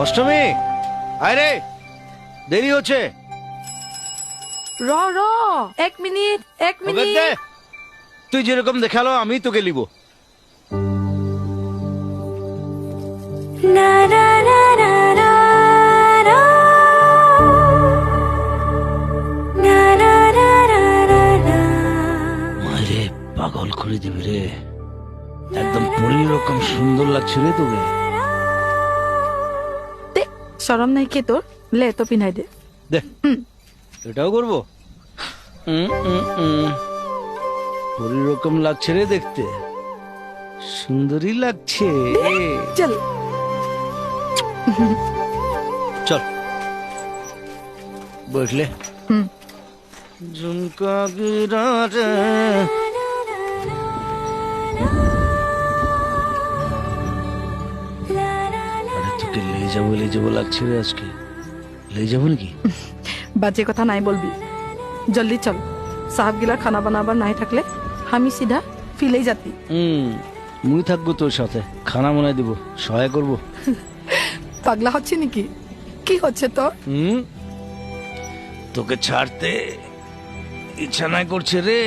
অষ্টমী আয় রে, দেরি হচ্ছে। র র 1 মিনিট 1 ওকে মিনিট দে। তুই যেরকম দেখালো আমি তোকে লিব। না না না না না না না না না না না মারে পাগল করে দিবি রে, একদম পরীর রকম সুন্দর লাগছে রে তোকে। দে শরম নাই কে তোর, লে তো পিনাই দে। দে এটাও করবো। পরীর রকম লাগছে রে দেখতে, সুন্দরী লাগছে। চল চল বসলে। হুম। ঝুমকা গিরা রে, আরে তোকে লে যাবো লাগছে রে আজকে। লে যাবো নাকি? বাজে কথা নাই বলবি, জলদি চল। সাহেব গিলা খানা বানাবার নাই থাকলে আমি সিধা ফিলেই যাতি। মুই থাকবো তোর সাথে, খানা মনে দিব, সহায় করবো। পাগলা হচ্ছে নাকি? কি হচ্ছে তোর? তোকে ছাড়তে ইচ্ছা নাই করছে রে।